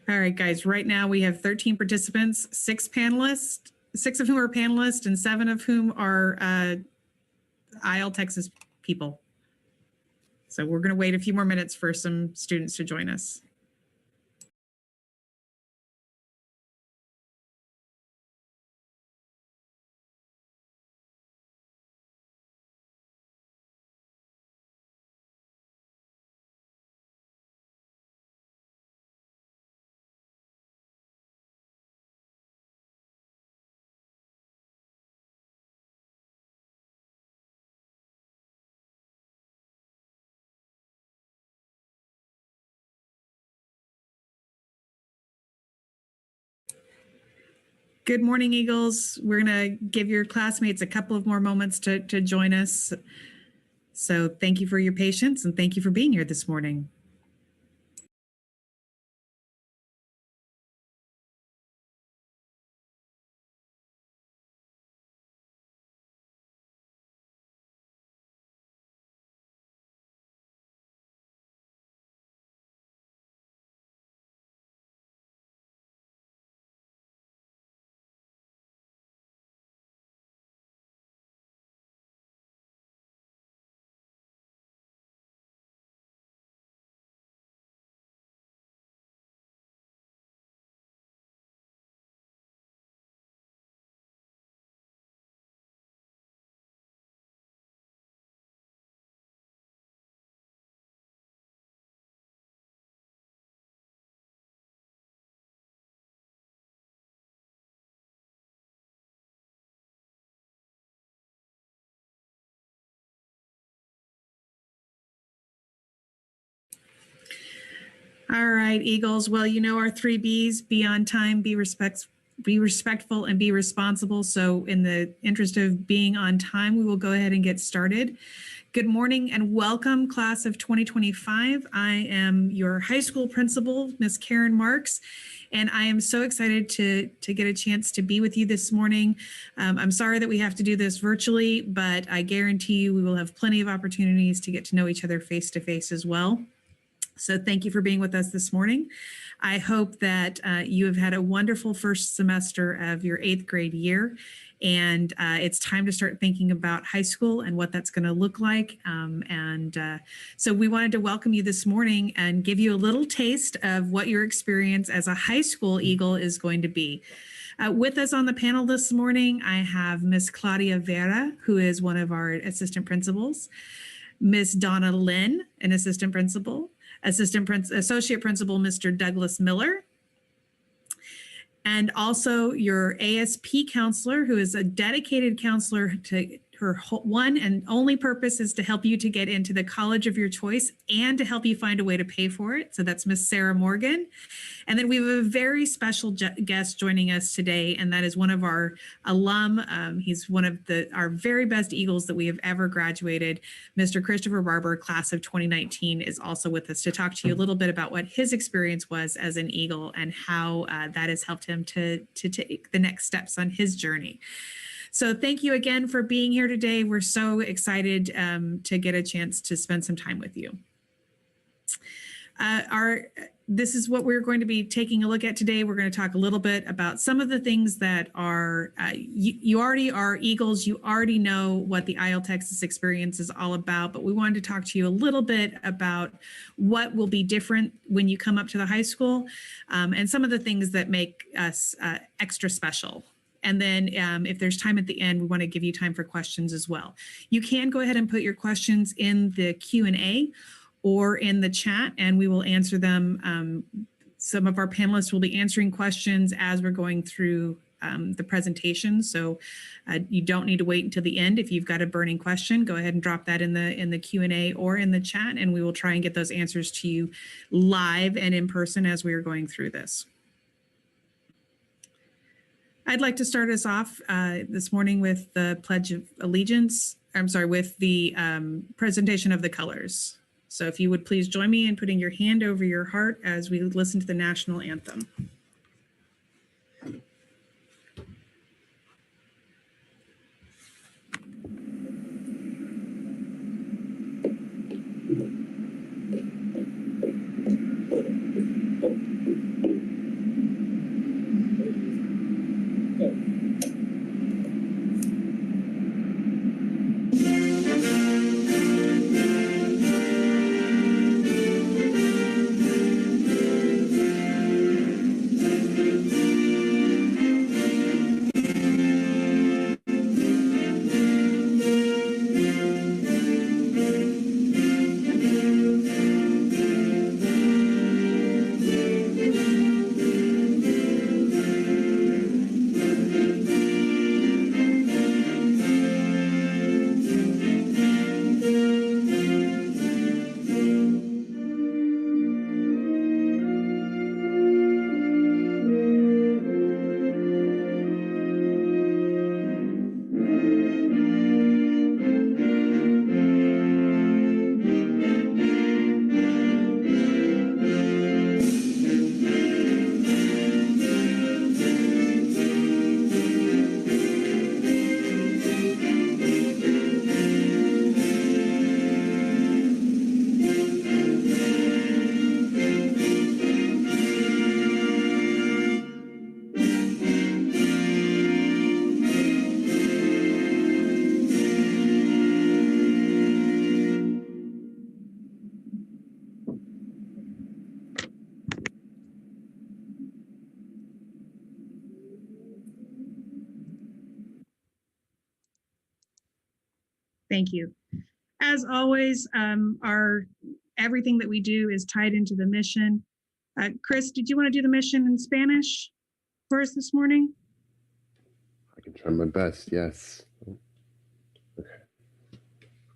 All right, guys, right now we have 13 participants, 6 panelists, 6 of whom are panelists and 7 of whom are IL Texas people. So we're going to wait a few more minutes for some students to join us. Good morning, Eagles. We're going to give your classmates a couple of more moments to join us. So thank you for your patience and thank you for being here this morning. All right, Eagles. Well, you know our 3 B's: be on time, be respectful, and be responsible. So in the interest of being on time, we will go ahead and get started. Good morning and welcome, class of 2025. I am your high school principal, Miss Karen Marks, and I am so excited to get a chance to be with you this morning. I'm sorry that we have to do this virtually, but I guarantee you we will have plenty of opportunities to get to know each other face to face as well. So thank you for being with us this morning. I hope that you have had a wonderful first semester of your 8th grade year, and it's time to start thinking about high school and what that's going to look like. So we wanted to welcome you this morning and give you a little taste of what your experience as a high school Eagle is going to be. With us on the panel this morning, I have Miss Claudia Vera, who is one of our assistant principals, Miss Donna Lynn, an assistant principal, Associate Principal, Mr. Douglas Miller, and also your ASP counselor, who is a dedicated counselor to her one and only purpose is to help you to get into the college of your choice and to help you find a way to pay for it. So that's Miss Sarah Morgan. And then we have a very special guest joining us today, and that is one of our alum. He's one of our very best Eagles that we have ever graduated. Mr. Christopher Barber, class of 2019, is also with us to talk to you a little bit about what his experience was as an Eagle and how that has helped him to take the next steps on his journey. So thank you again for being here today. We're so excited to get a chance to spend some time with you. This is what we're going to be taking a look at today. We're going to talk a little bit about some of the things that are, you already are Eagles, you already know what the IL Texas experience is all about, but we wanted to talk to you a little bit about what will be different when you come up to the high school and some of the things that make us extra special. And then if there's time at the end, we want to give you time for questions as well. You can go ahead and put your questions in the Q&A or in the chat, and we will answer them. Some of our panelists will be answering questions as we're going through the presentation. So you don't need to wait until the end. If you've got a burning question, go ahead and drop that in the Q&A or in the chat, and we will try and get those answers to you live and in person as we are going through this. I'd like to start us off this morning with the Pledge of Allegiance. I'm sorry, with the presentation of the colors. So if you would please join me in putting your hand over your heart as we listen to the national anthem. Thank you. As always, everything that we do is tied into the mission. Chris, did you want to do the mission in Spanish for us this morning? I can try my best, yes. Okay.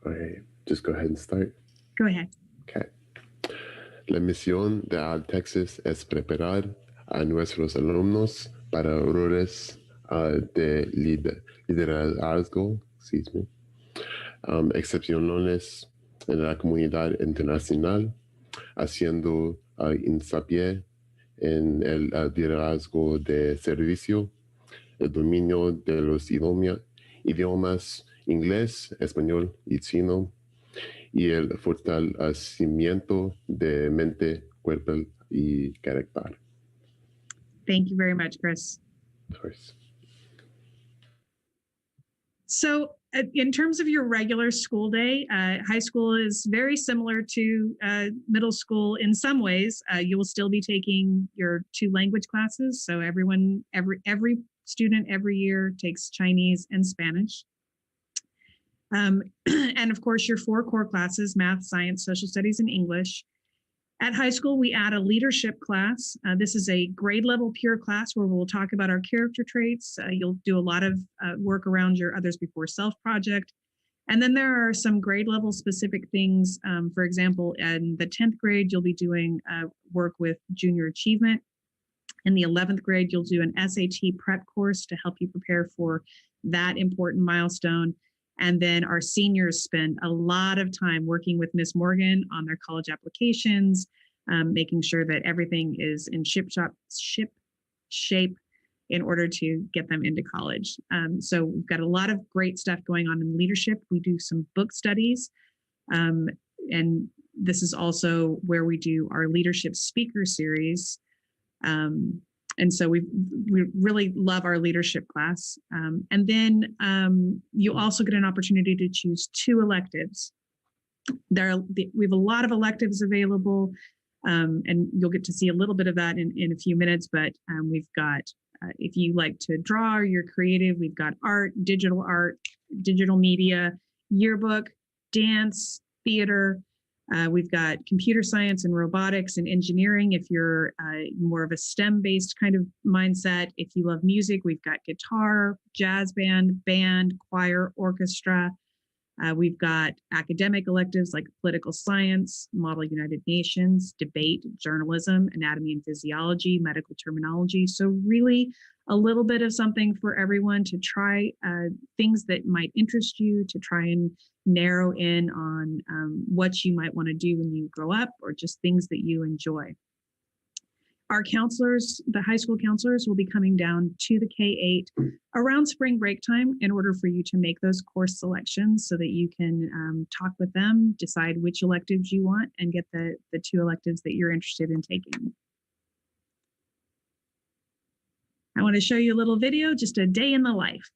All right, just go ahead and start. Go ahead. Okay. La misión de Al Texas es preparar a nuestros alumnos para roles de liderazgo, excepcionales en la comunidad internacional, haciendo hincapié en el liderazgo de servicio, el dominio de los idiomas inglés, español y chino, y el fortalecimiento de mente, cuerpo y carácter. Thank you very much, Chris. Of course. So in terms of your regular school day, high school is very similar to middle school in some ways. You will still be taking your 2 language classes. So every student every year takes Chinese and Spanish. And of course, your 4 core classes, math, science, social studies, and English. At high school, we add a leadership class. This is a grade level pure class where we'll talk about our character traits. You'll do a lot of work around your others before self project. And then there are some grade level specific things. For example, in the 10th grade, you'll be doing work with junior achievement. In the 11th grade, you'll do an SAT prep course to help you prepare for that important milestone. And then our seniors spend a lot of time working with Miss Morgan on their college applications, making sure that everything is in ship shape in order to get them into college. So we've got a lot of great stuff going on in leadership. We do some book studies. And this is also where we do our leadership speaker series. And so we really love our leadership class. And then you also get an opportunity to choose 2 electives. We have a lot of electives available, and you'll get to see a little bit of that in a few minutes. But we've got, if you like to draw or you're creative, we've got art, digital media, yearbook, dance, theater. We've got computer science and robotics and engineering if you're more of a STEM-based kind of mindset. If you love music, we've got guitar, jazz band, choir, orchestra. We've got academic electives like political science, model United Nations, debate, journalism, anatomy and physiology, medical terminology. So really a little bit of something for everyone to try things that might interest you, to try and narrow in on what you might want to do when you grow up, or just things that you enjoy. Our counselors, the high school counselors, will be coming down to the K-8 around spring break time in order for you to make those course selections so that you can talk with them, decide which electives you want, and get the 2 electives that you're interested in taking. I want to show you a little video, just a day in the life.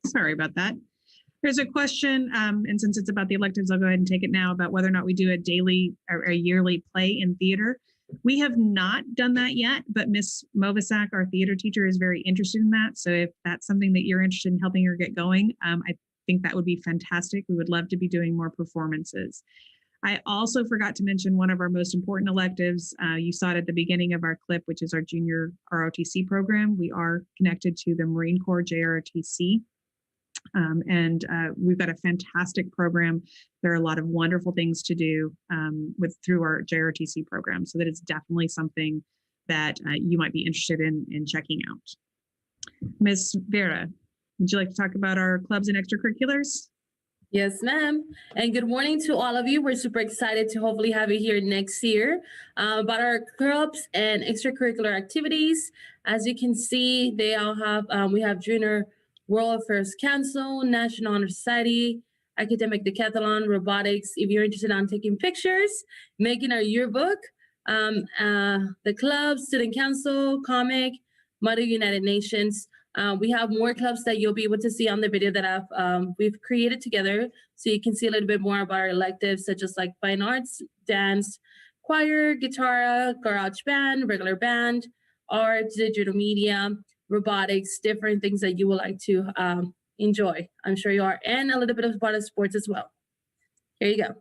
Sorry about that. There's a question, and since it's about the electives, I'll go ahead and take it now, about whether or not we do a daily or a yearly play in theater. We have not done that yet, but Miss Movasak, our theater teacher, is very interested in that. So if that's something that you're interested in helping her get going, I think that would be fantastic. We would love to be doing more performances. I also forgot to mention one of our most important electives. You saw it at the beginning of our clip, which is our junior ROTC program. We are connected to the Marine Corps JROTC. And we've got a fantastic program. There are a lot of wonderful things to do through our JROTC program. So that is definitely something that you might be interested in checking out. Ms. Vera, would you like to talk about our clubs and extracurriculars? Yes, ma'am. And good morning to all of you. We're super excited to hopefully have you here next year about our clubs and extracurricular activities. As you can see, they all have, we have Junior World Affairs Council, National Honor Society, Academic Decathlon, Robotics. If you're interested in taking pictures, making our yearbook, the club, Student Council, Comic, Mother United Nations. We have more clubs that you'll be able to see on the video that we've created together, so you can see a little bit more about our electives, such as like fine arts, dance, choir, guitar, garage band, regular band, art, digital media, robotics, different things that you would like to enjoy. I'm sure you are, and a little bit of part of sports as well. Here you go.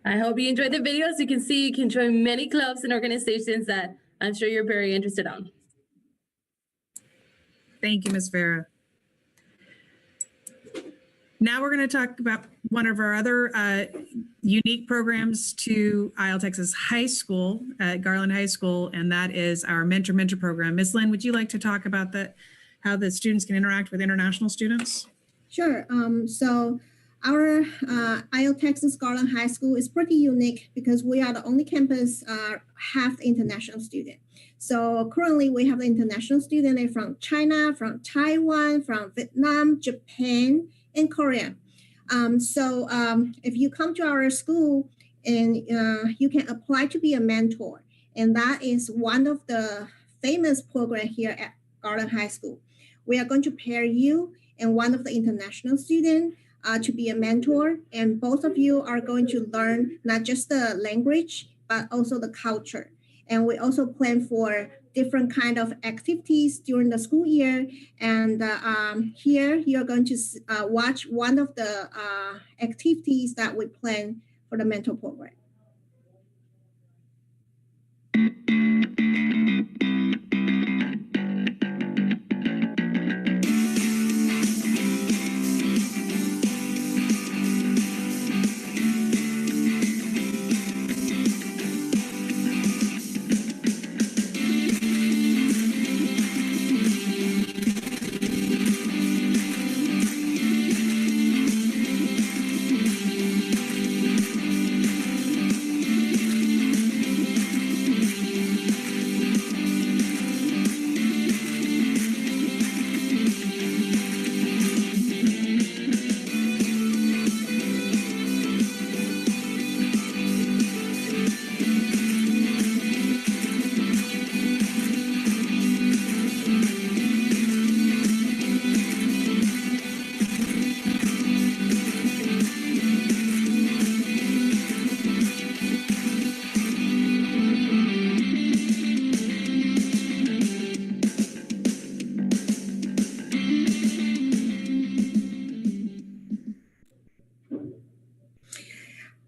I hope you enjoyed the video. As you can see, you can join many clubs and organizations that I'm sure you're very interested on. Thank you, Ms. Vera. Now we're going to talk about one of our other unique programs to IL Texas High School, at Garland High School, and that is our Mentor program. Ms. Lynn, would you like to talk about how the students can interact with international students? Sure. So our IL Texas Garland High School is pretty unique because we are the only campus have international student. So currently we have the international student from China, from Taiwan, from Vietnam, Japan, and Korea. If you come to our school and you can apply to be a mentor, and that is one of the famous programs here at Garland High School. We are going to pair you and one of the international students to be a mentor, and both of you are going to learn not just the language, but also the culture. And we also plan for different kind of activities during the school year. And here you're going to watch one of the activities that we plan for the mentor program.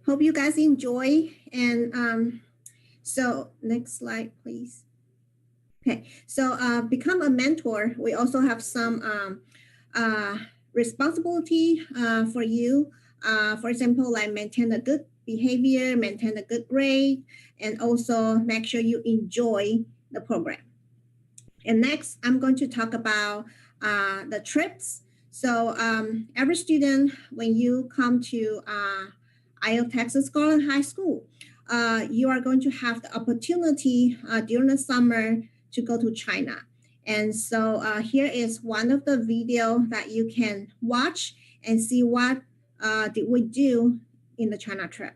Hope you guys enjoy. And so next slide, please. Okay, so become a mentor. We also have some responsibility for you. For example, like maintain a good behavior, maintain a good grade, and also make sure you enjoy the program. And next, I'm going to talk about the trips. So every student, when you come to IL Texas Garland High School, you are going to have the opportunity during the summer to go to China. And so here is one of the video that you can watch and see what did we do in the China trip.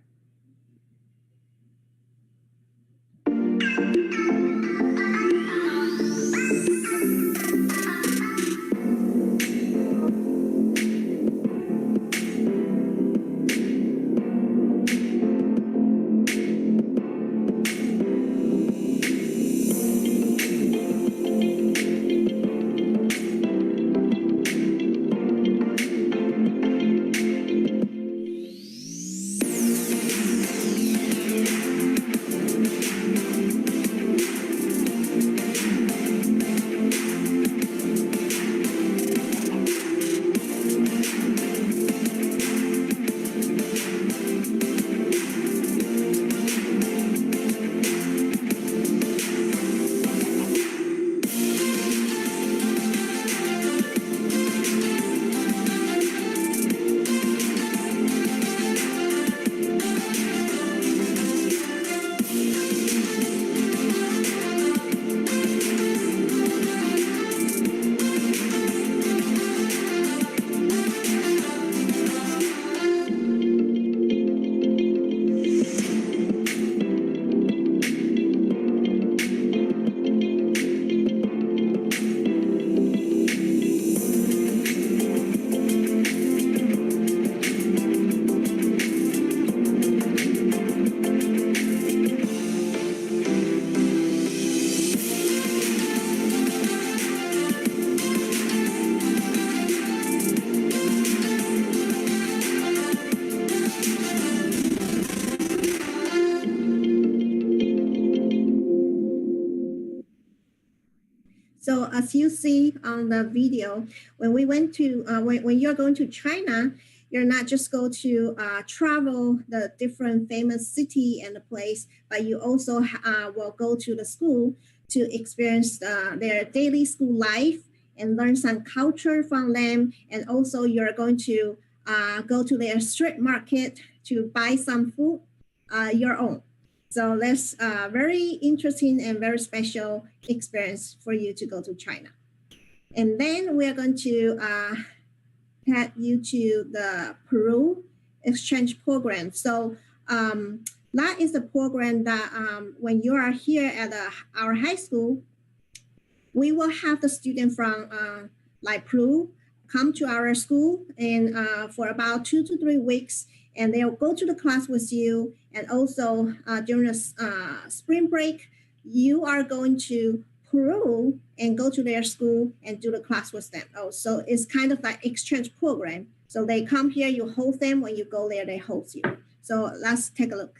So as you see on the video, when we went to, when you're going to China, you're not just go to travel the different famous city and the place, but you also will go to the school to experience their daily school life and learn some culture from them. And also you're going to go to their street market to buy some food your own. So that's a very interesting and very special experience for you to go to China. And then we are going to head you to the Peru exchange program. So that is a program that when you are here at our high school, we will have the student from like Peru come to our school and for about 2 to 3 weeks, and they'll go to the class with you. And also during the spring break, you are going to Peru and go to their school and do the class with them. Oh, so it's kind of like exchange program. So they come here, you host them. When you go there, they host you. So let's take a look.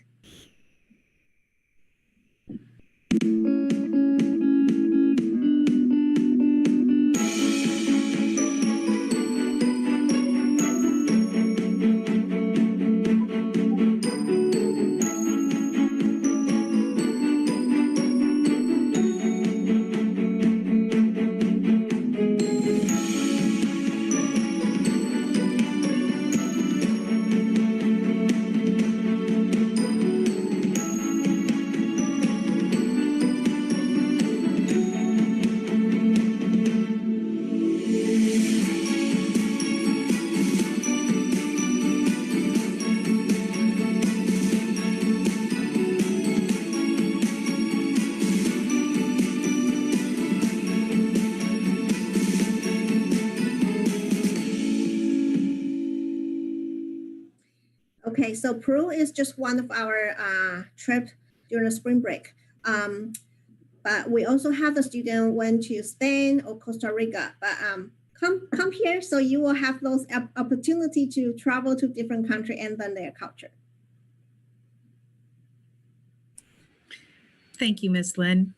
Okay, so Peru is just one of our trips during the spring break. But we also have the student went to Spain or Costa Rica. But come here, so you will have those opportunity to travel to different country and learn their culture. Thank you, Ms. Lynn.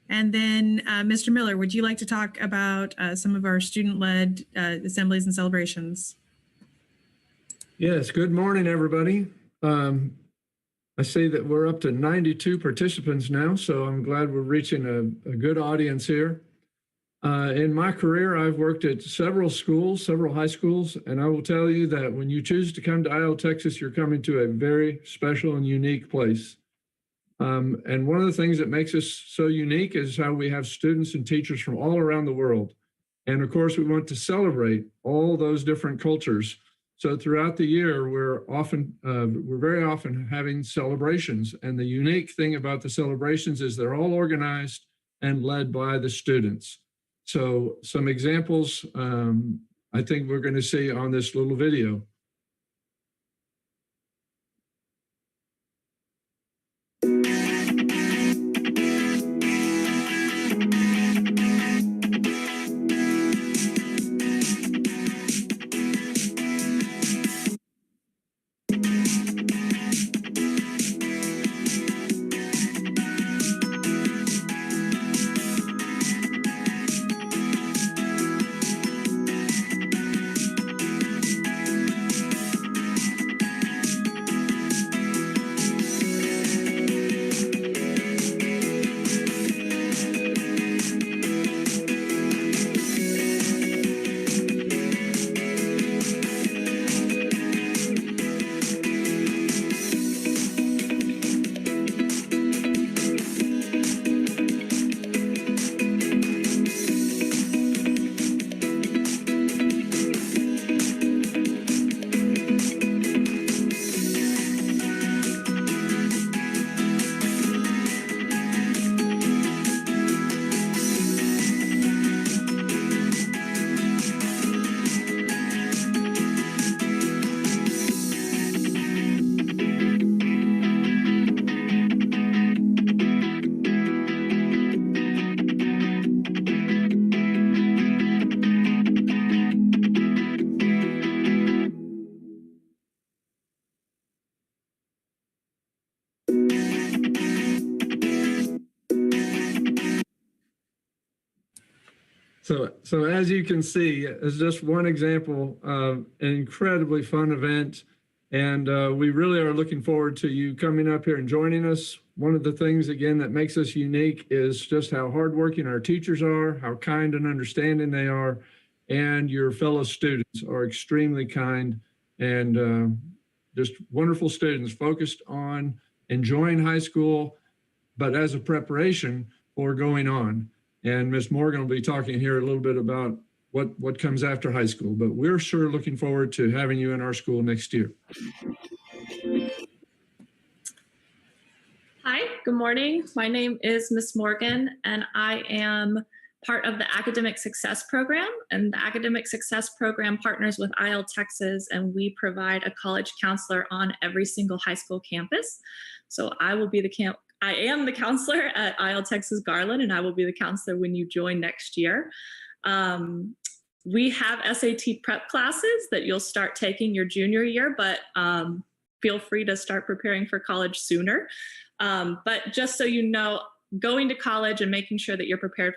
And then Mr. Miller, would you like to talk about some of our student-led assemblies and celebrations? Yes, good morning, everybody. I see that we're up to 92 participants now, so I'm glad we're reaching a good audience here. In my career, I've worked at several schools, several high schools, and I will tell you that when you choose to come to IO Texas, you're coming to a very special and unique place. And one of the things that makes us so unique is how we have students and teachers from all around the world. And of course, we want to celebrate all those different cultures. So throughout the year, we're very often having celebrations. And the unique thing about the celebrations is they're all organized and led by the students. So some examples I think we're going to see on this little video. So as you can see, it's just one example of an incredibly fun event. And we really are looking forward to you coming up here and joining us. One of the things, again, that makes us unique is just how hardworking our teachers are, how kind and understanding they are, and your fellow students are extremely kind and just wonderful students focused on enjoying high school, but as a preparation for going on. And Ms. Morgan will be talking here a little bit about what comes after high school, but we're sure looking forward to having you in our school next year. Hi, good morning. My name is Ms. Morgan, and I am part of the Academic Success Program. And the Academic Success Program partners with IL Texas, and we provide a college counselor on every single high school campus. So I am the counselor at IL Texas Garland, and I will be the counselor when you join next year. We have SAT prep classes that you'll start taking your junior year, but feel free to start preparing for college sooner. But just so you know, going to college and making sure that you're prepared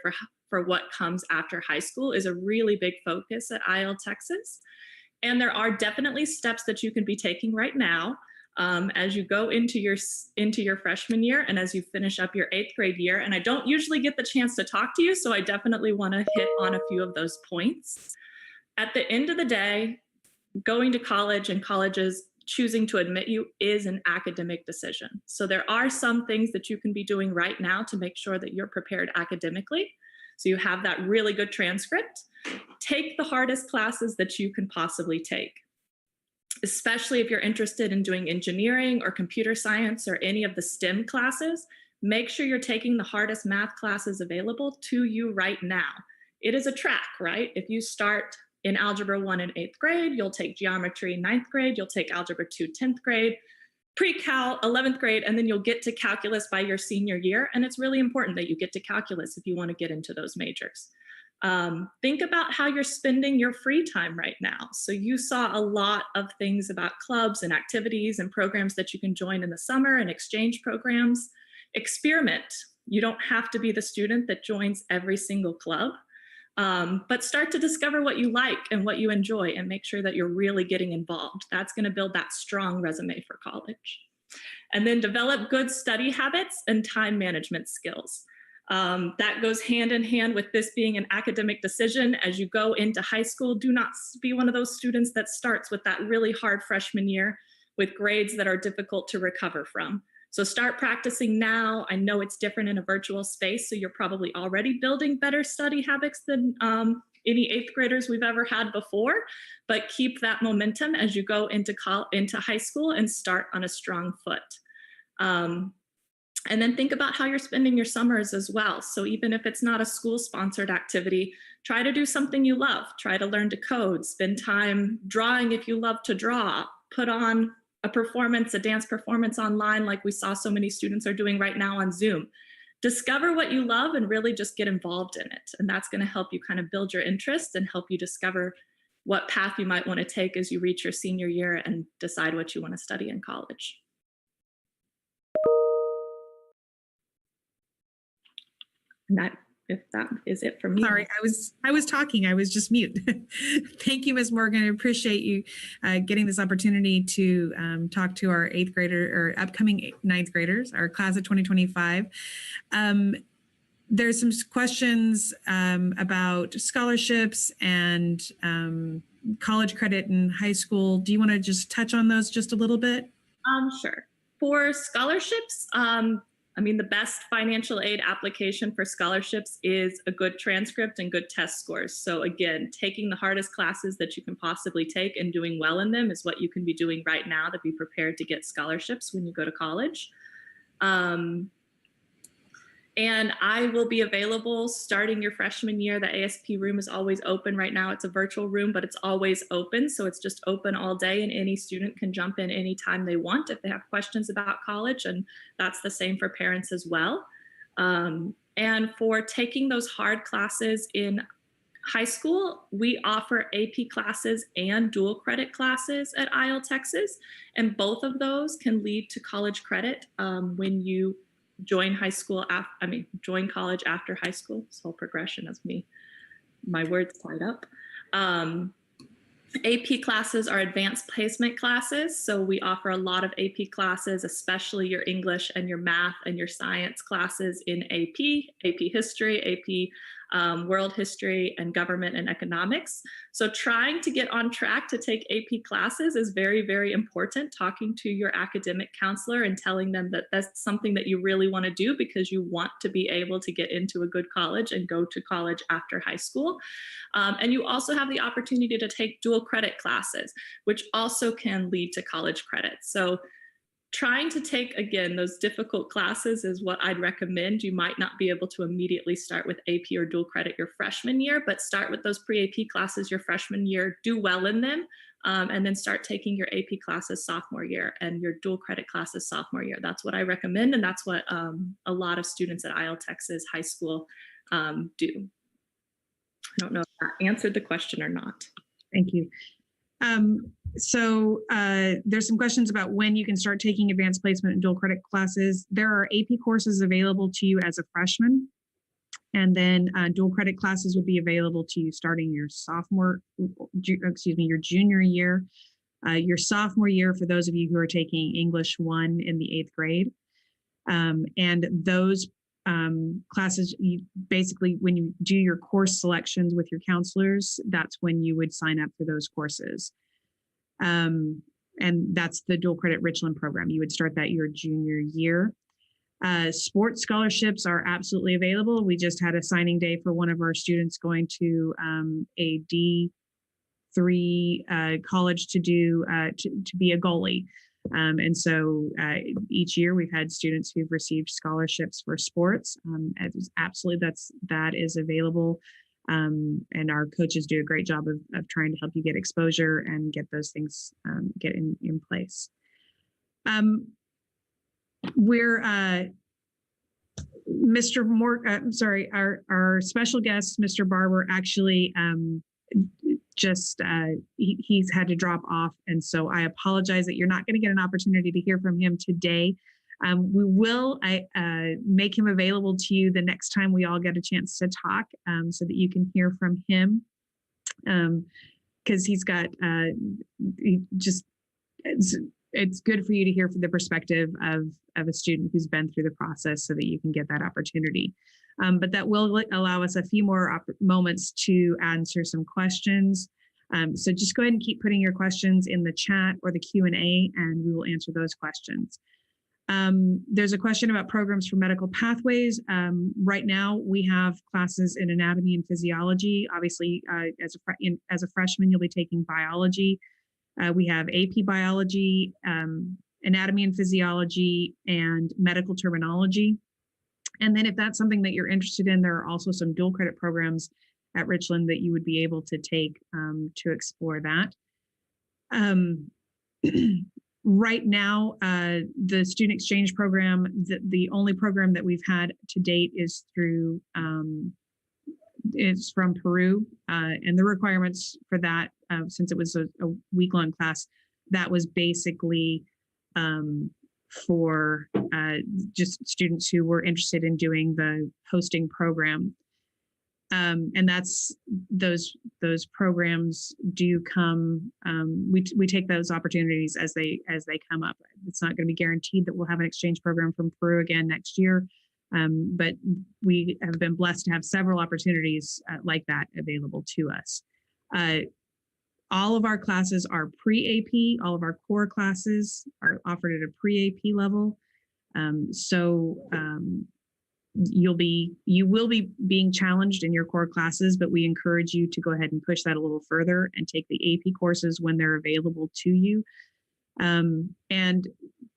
for what comes after high school is a really big focus at IL Texas. And there are definitely steps that you can be taking right now as you go into your freshman year and as you finish up your 8th grade year. And I don't usually get the chance to talk to you, so I definitely want to hit on a few of those points. At the end of the day, going to college and colleges choosing to admit you is an academic decision. So there are some things that you can be doing right now to make sure that you're prepared academically. So you have that really good transcript. Take the hardest classes that you can possibly take, especially if you're interested in doing engineering or computer science or any of the STEM classes. Make sure you're taking the hardest math classes available to you right now. It is a track, right? If you start in Algebra 1 in 8th grade, you'll take Geometry in 9th grade, you'll take Algebra 2 10th grade, Pre-Cal 11th grade, and then you'll get to Calculus by your senior year. And it's really important that you get to Calculus if you want to get into those majors. Think about how you're spending your free time right now. So you saw a lot of things about clubs and activities and programs that you can join in the summer and exchange programs. Experiment. You don't have to be the student that joins every single club. But start to discover what you like and what you enjoy and make sure that you're really getting involved. That's going to build that strong resume for college. And then develop good study habits and time management skills. That goes hand in hand with this being an academic decision. As you go into high school, do not be one of those students that starts with that really hard freshman year with grades that are difficult to recover from. So start practicing now. I know it's different in a virtual space, so you're probably already building better study habits than any 8th graders we've ever had before, but keep that momentum as you go into high school and start on a strong foot. And then think about how you're spending your summers as well. So even if it's not a school-sponsored activity, try to do something you love. Try to learn to code, spend time drawing if you love to draw, put on a dance performance online like we saw so many students are doing right now on Zoom. Discover what you love and really just get involved in it. And that's going to help you kind of build your interest and help you discover what path you might want to take as you reach your senior year and decide what you want to study in college. And if that is it for me. Sorry, I was talking. I was just mute. Thank you, Ms. Morgan. I appreciate you getting this opportunity to talk to our 8th grader or upcoming 9th graders, our class of 2025. There's some questions about scholarships and college credit in high school. Do you want to just touch on those just a little bit? Sure. For scholarships, the best financial aid application for scholarships is a good transcript and good test scores. So again, taking the hardest classes that you can possibly take and doing well in them is what you can be doing right now to be prepared to get scholarships when you go to college. And I will be available starting your freshman year. The ASP room is always open right now. It's a virtual room, but it's always open. So it's just open all day and any student can jump in anytime they want if they have questions about college. And that's the same for parents as well. And for taking those hard classes in high school, we offer AP classes and dual credit classes at IL Texas. And both of those can lead to college credit when you join college after high school. This whole progression of me my words tied up. AP classes are advanced placement classes. So we offer a lot of AP classes, especially your English and your math and your science classes in AP history, AP world history, and government and economics. So trying to get on track to take AP classes is very, very important. Talking to your academic counselor and telling them that that's something that you really want to do because you want to be able to get into a good college and go to college after high school. And you also have the opportunity to take dual credit classes, which also can lead to college credits. So trying to take, again, those difficult classes is what I'd recommend. You might not be able to immediately start with AP or dual credit your freshman year, but start with those pre-AP classes your freshman year, do well in them, and then start taking your AP classes sophomore year and your dual credit classes sophomore year. That's what I recommend, and that's what a lot of students at IL Texas High School do. I don't know if that answered the question or not. Thank you. So there's some questions about when you can start taking advanced placement and dual credit classes. There are AP courses available to you as a freshman, and then dual credit classes would be available to you starting your your junior year, your sophomore year for those of you who are taking English 1 in the 8th grade. And those classes, you basically, when you do your course selections with your counselors, that's when you would sign up for those courses. And that's the dual credit Richland program. You would start that your junior year. Sports scholarships are absolutely available. We just had a signing day for one of our students going to a D3 college to do to be a goalie. And so each year we've had students who've received scholarships for sports. Absolutely, that is available. And our coaches do a great job of trying to help you get exposure and get those things get in place. We're Mr. Our special guest, Mr. Barber, actually he's had to drop off, and so I apologize that you're not going to get an opportunity to hear from him today. We will make him available to you the next time we all get a chance to talk, so that you can hear from him, because he's got it's good for you to hear from the perspective of a student who's been through the process, so that you can get that opportunity. But that will allow us a few more moments to answer some questions. So just go ahead and keep putting your questions in the chat or the Q&A, and we will answer those questions. There's a question about programs for medical pathways. Right now, we have classes in anatomy and physiology. Obviously, as a freshman, you'll be taking biology. We have AP biology, anatomy and physiology, and medical terminology. And then if that's something that you're interested in, there are also some dual credit programs at Richland that you would be able to take to explore that. Right now, the student exchange program, the only program that we've had to date is through, it's from Peru. And the requirements for that, since it was a week-long class, that was basically for just students who were interested in doing the hosting program. And that's those programs do come. We take those opportunities as they come up. It's not going to be guaranteed that we'll have an exchange program from Peru again next year, but we have been blessed to have several opportunities like that available to us. All of our classes are pre-AP. All of our core classes are offered at a pre-AP level. You will be being challenged in your core classes, but we encourage you to go ahead and push that a little further and take the AP courses when they're available to you. And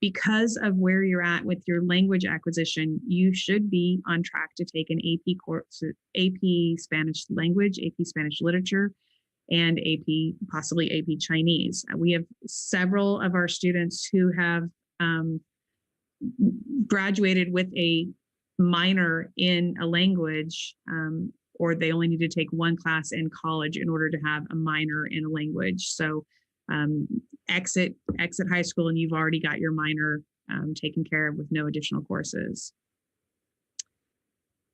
because of where you're at with your language acquisition, you should be on track to take an AP course, AP Spanish language, AP Spanish literature, and possibly AP Chinese. We have several of our students who have graduated with a minor in a language, or they only need to take one class in college in order to have a minor in a language. So exit high school and you've already got your minor taken care of with no additional courses.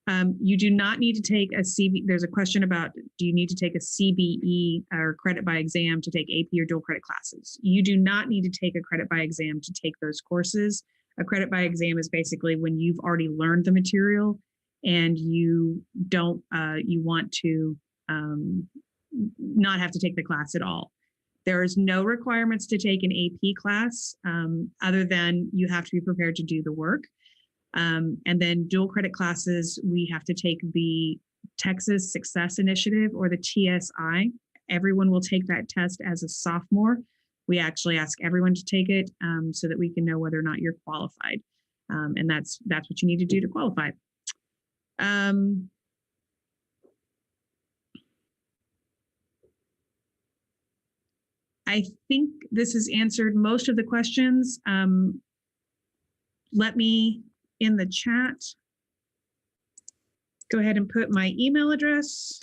You do not need to take a CB. There's a question about, do you need to take a CBE or credit by exam to take AP or dual credit classes? You do not need to take a credit by exam to take those courses. A credit by exam is basically when you've already learned the material and you don't, you want to not have to take the class at all. There is no requirements to take an AP class other than you have to be prepared to do the work. And then dual credit classes, we have to take the Texas Success Initiative or the TSI. Everyone will take that test as a sophomore. We actually ask everyone to take it so that we can know whether or not you're qualified. And that's what you need to do to qualify. I think this has answered most of the questions. Let me, in the chat, go ahead and put my email address.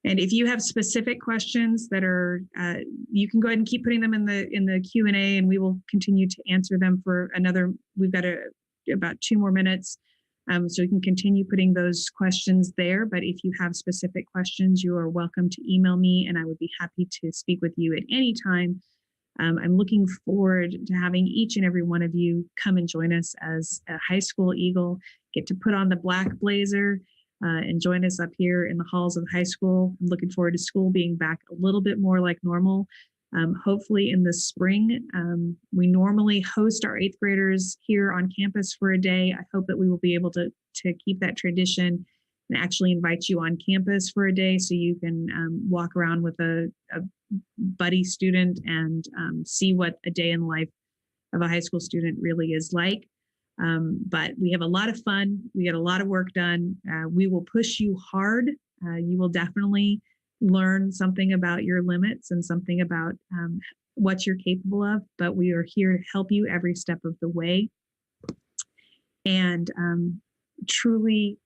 And if you have specific questions that are, you can go ahead and keep putting them in the Q&A, and we will continue to answer them for another, we've got about 2 more minutes. So you can continue putting those questions there. But if you have specific questions, you are welcome to email me, and I would be happy to speak with you at any time. I'm looking forward to having each and every one of you come and join us as a high school Eagle, get to put on the black blazer and join us up here in the halls of high school. I'm looking forward to school being back a little bit more like normal. Hopefully in the spring. We normally host our 8th graders here on campus for a day. I hope that we will be able to keep that tradition and actually invite you on campus for a day so you can walk around with a buddy student and see what a day in the life of a high school student really is like. But we have a lot of fun. We get a lot of work done. We will push you hard. You will definitely learn something about your limits and something about what you're capable of, but we are here to help you every step of the way and truly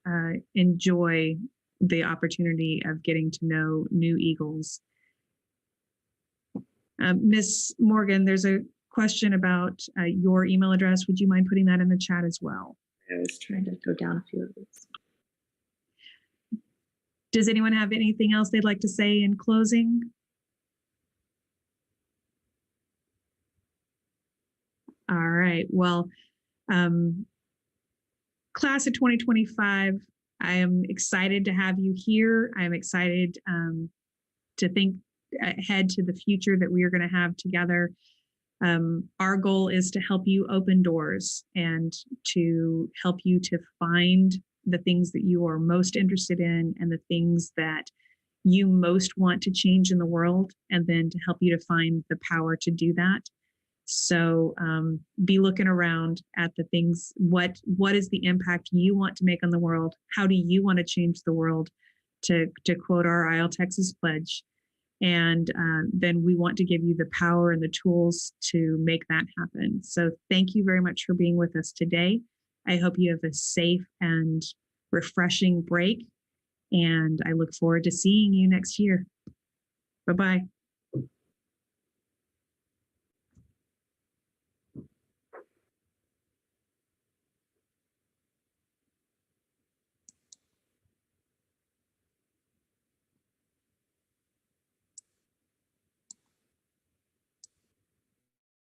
enjoy the opportunity of getting to know new Eagles. Miss Morgan, there's a question about your email address. Would you mind putting that in the chat as well? I was trying to go down a few of these. Does anyone have anything else they'd like to say in closing? All right. Well, class of 2025, I am excited to have you here. I'm excited to think ahead to the future that we are going to have together. Our goal is to help you open doors and to help you to find the things that you are most interested in and the things that you most want to change in the world, and then to help you to find the power to do that. So be looking around at the things, what is the impact you want to make on the world? How do you want to change the world, to quote our IL Texas pledge? And then we want to give you the power and the tools to make that happen. So thank you very much for being with us today. I hope you have a safe and refreshing break, and I look forward to seeing you next year. Bye-bye.